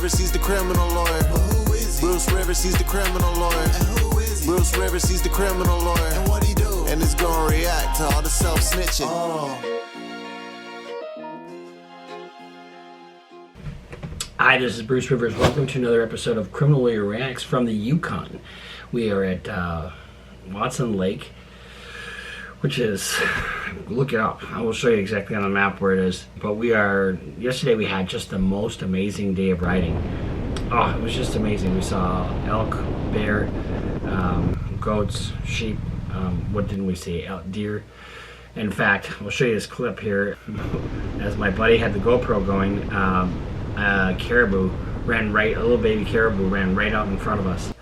Rivers, he's the criminal lawyer. But who is he? Bruce Rivers, he's the criminal lawyer. And who is he? Bruce Rivers, he's the criminal lawyer. And what he do? And it's gonna react to all the self-snitching. Hi, this is Bruce Rivers. Welcome to another episode of Criminal Lawyer Reacts from the Yukon. We are at Watson Lake, which is, look it up. I will show you exactly on the map where it is. But yesterday we had just the most amazing day of riding. Oh, it was just amazing. We saw elk, bear, goats, sheep. What didn't we see? Deer. In fact, I'll show you this clip here. As my buddy had the GoPro going, caribou ran right, a little baby caribou ran right out in front of us.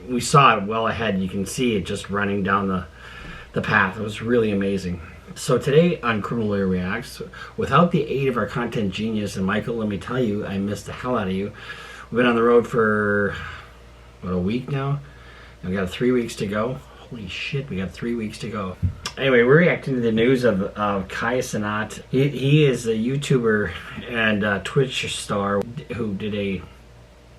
We saw it well ahead. You can see it just running down the path. It was really amazing. So today on Criminal Lawyer Reacts, without the aid of our content genius, and Michael, let me tell you, I missed the hell out of you. We've been on the road for, what, a week now? And we got 3 weeks to go. Holy shit, we got 3 weeks to go. Anyway, we're reacting to the news of Cenat. He is a YouTuber and Twitch star who did a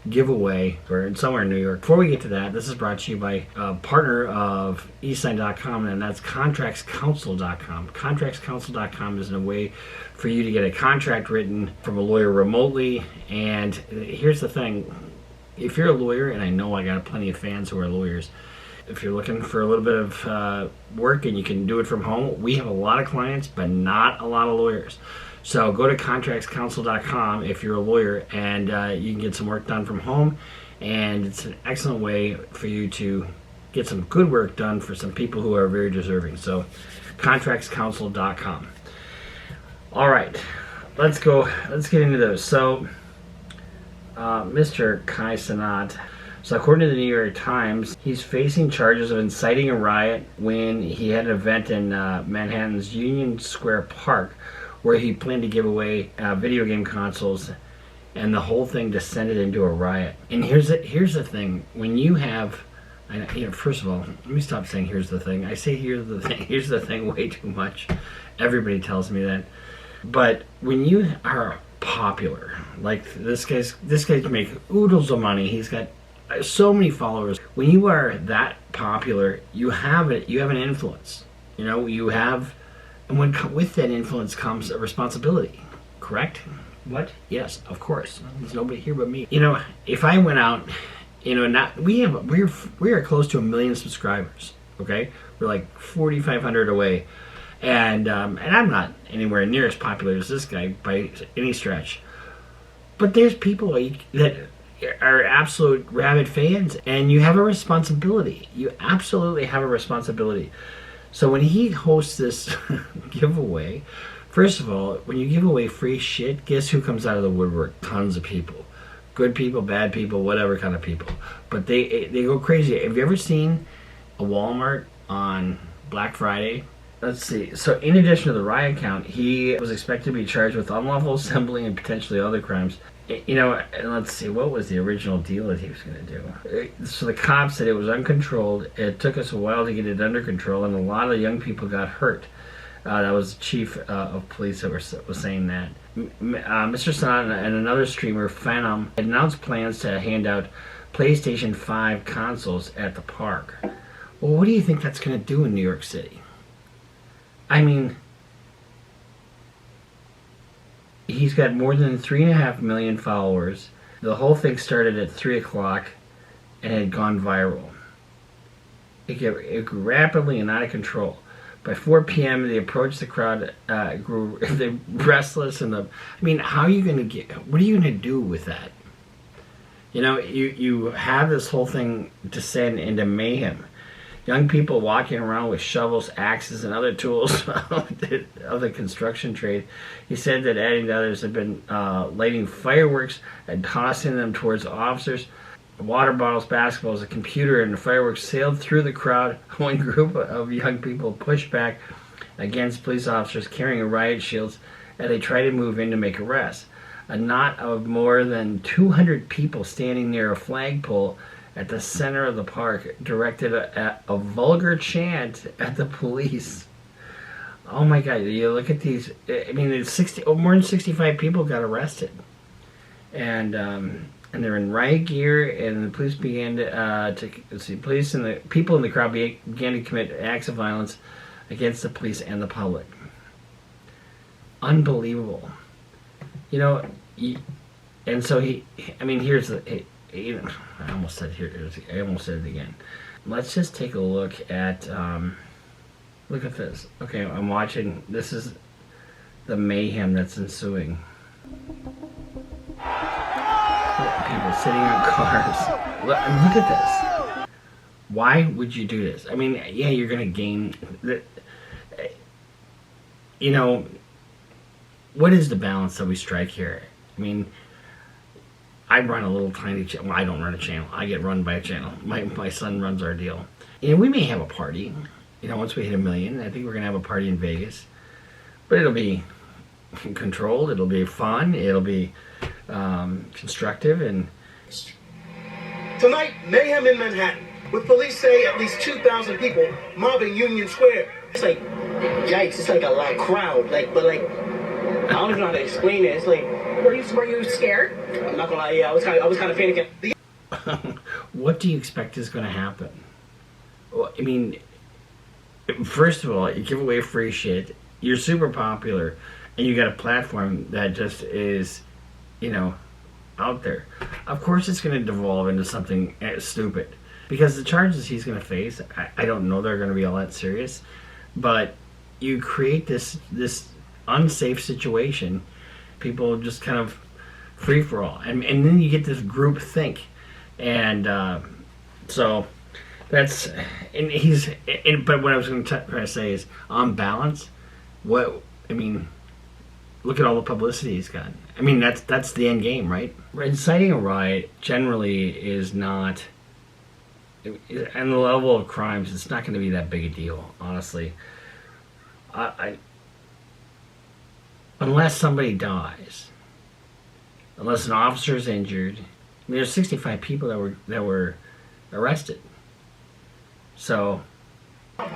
giveaway somewhere in New York. Before we get to that, this is brought to you by a partner of eSign.com, and that's contractscounsel.com. Contractscounsel.com is a way for you to get a contract written from a lawyer remotely. And here's the thing. If you're a lawyer, and I know I got plenty of fans who are lawyers, if you're looking for a little bit of work and you can do it from home, we have a lot of clients, but not a lot of lawyers. So go to contractscounsel.com if you're a lawyer, and you can get some work done from home. And it's an excellent way for you to get some good work done for some people who are very deserving. So contractscounsel.com. All right, let's get into those. So Mr. Cenat. So according to the New York Times, he's facing charges of inciting a riot when he had an event in Manhattan's Union Square Park where he planned to give away video game consoles, and the whole thing descended into a riot. And here's the thing. When you have, first of all, let me stop saying here's the thing. I say here's the thing way too much. Everybody tells me that. But when you are popular, like this guy's make oodles of money. He's got so many followers. When you are that popular, you have an influence. And with that influence comes a responsibility. Correct? What? Yes, of course. There's nobody here but me. If I went out, we are close to 1 million subscribers. Okay, we're like 4,500 away, and I'm not anywhere near as popular as this guy by any stretch. But there's people that are absolute rabid fans, and you have a responsibility. You absolutely have a responsibility. So when he hosts this giveaway, first of all, when you give away free shit, guess who comes out of the woodwork? Tons of people. Good people, bad people, whatever kind of people. But they go crazy. Have you ever seen a Walmart on Black Friday? Let's see. So in addition to the riot count, he was expected to be charged with unlawful assembly and potentially other crimes. And let's see, what was the original deal that he was going to do? So the cops said it was uncontrolled. It took us a while to get it under control, and a lot of young people got hurt. That was the chief of police that was saying that. Mr. Cenat and another streamer, Phantom, had announced plans to hand out PlayStation 5 consoles at the park. Well, what do you think that's going to do in New York City? I mean, he's got more than 3.5 million followers. The whole thing started at 3 o'clock and had gone viral. It grew rapidly and out of control. By 4 p.m., they approached the crowd, grew restless, and how are you going to what are you going to do with that? You have this whole thing descend into mayhem. Young people walking around with shovels, axes, and other tools of the construction trade. He said that adding to others had been lighting fireworks and tossing them towards officers. Water bottles, basketballs, a computer, and the fireworks sailed through the crowd. One group of young people pushed back against police officers carrying riot shields as they tried to move in to make arrests. A knot of more than 200 people standing near a flagpole at the center of the park directed a vulgar chant at the police. Oh my God, you look at these, it's more than 65 people got arrested. and they're in riot gear, and the police began police and the people in the crowd began to commit acts of violence against the police and the public. Unbelievable, you know. And so here's the. I almost said it again. Let's just take a look at. Look at this. Okay, I'm watching. This is the mayhem that's ensuing. People sitting on cars. Look at this. Why would you do this? I mean, yeah, you're going to gain. You know, what is the balance that we strike here? I mean, I run a little tiny channel. Well, I don't run a channel. I get run by a channel. My son runs our deal. You know, we may have a party. You know, once we hit 1 million, I think we're going to have a party in Vegas. But it'll be controlled. It'll be fun. It'll be constructive. And tonight, mayhem in Manhattan, with police say at least 2,000 people mobbing Union Square. It's like, yikes! It's like a loud crowd. I don't even know how to explain it. It's like, were you scared? I'm not gonna lie. Yeah, I was kind of panicking. What do you expect is going to happen? Well, I mean, first of all, you give away free shit. You're super popular, and you got a platform that just is, you know, out there. Of course, it's going to devolve into something stupid, because the charges he's going to face, I don't know they're going to be all that serious, but you create this unsafe situation. People just kind of free for all, and then you get this group think, and so that's but what I was going to try to say is, on balance, look at all the publicity he's got. I mean, that's the end game, right? Inciting a riot generally is not, and the level of crimes, it's not going to be that big a deal, honestly. Unless somebody dies, unless an officer is injured. I mean, there's 65 people that were arrested. So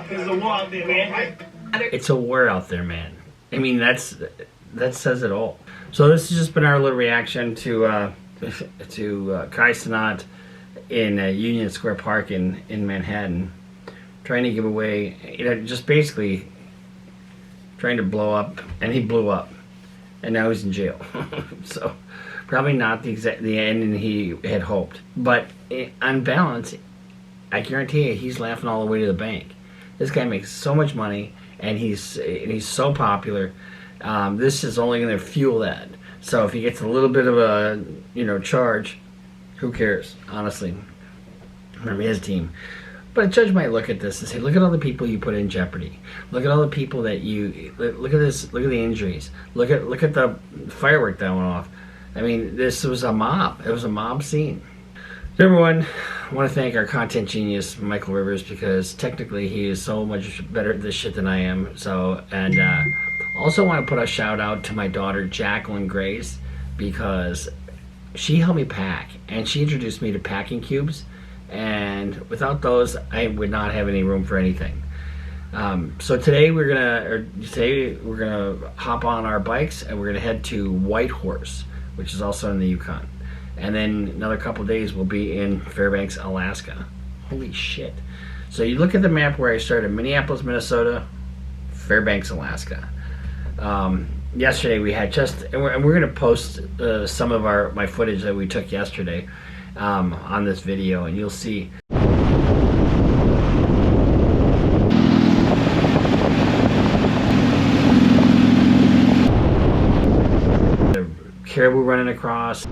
There's a war out there, man. it's a war out there, man. I mean, that says it all. So this has just been our little reaction to Cenat in Union Square Park in Manhattan, trying to give away, just basically trying to blow up, and he blew up, and now he's in jail. So probably not the ending he had hoped, but on balance, I guarantee you he's laughing all the way to the bank. This guy makes so much money, and he's so popular. This is only going to fuel that. So if he gets a little bit of a charge, who cares? Honestly, remember his team. But a judge might look at this and say, look at all the people you put in jeopardy. Look at all the people that look at this. Look at the injuries. Look at the firework that went off. I mean, this was a mob. It was a mob scene. Number one, I want to thank our content genius, Michael Rivers, because technically he is so much better at this shit than I am. So, and also want to put a shout out to my daughter, Jacqueline Grace, because she helped me pack, and she introduced me to packing cubes. And without those, I would not have any room for anything. So today we're gonna hop on our bikes, and we're gonna head to Whitehorse, which is also in the Yukon. And then another couple days we'll be in Fairbanks, Alaska. Holy shit! So you look at the map where I started: Minneapolis, Minnesota, Fairbanks, Alaska. Yesterday we had and we're gonna post some of my footage that we took yesterday. On this video, and you'll see the caribou running across,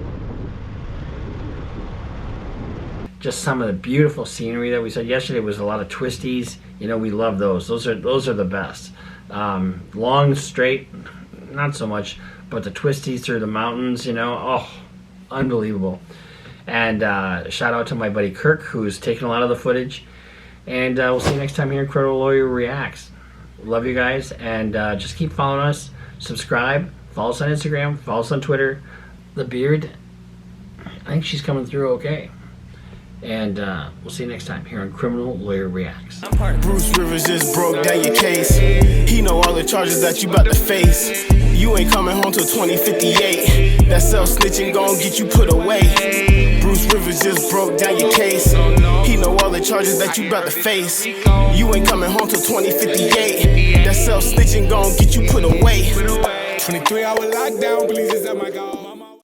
just some of the beautiful scenery that we saw. Yesterday was a lot of twisties. We love those. Those are the best. Long, straight, not so much, but the twisties through the mountains, unbelievable. And shout out to my buddy Kirk, who's taking a lot of the footage. And we'll see you next time here in Incredible Lawyer Reacts. Love you guys, and just keep following us. Subscribe. Follow us on Instagram. Follow us on Twitter. The beard, I think she's coming through okay. And we'll see you next time here on Criminal Lawyer Reacts. Bruce Rivers just broke down your case. He know all the charges that you about to face. You ain't coming home till 2058. That self-snitching gon' get you put away. Bruce Rivers just broke down your case. He know all the charges that you bout to face. You ain't coming home till 2058. That self-snitching gon' get you put away. 23-hour lockdown, police is at my call.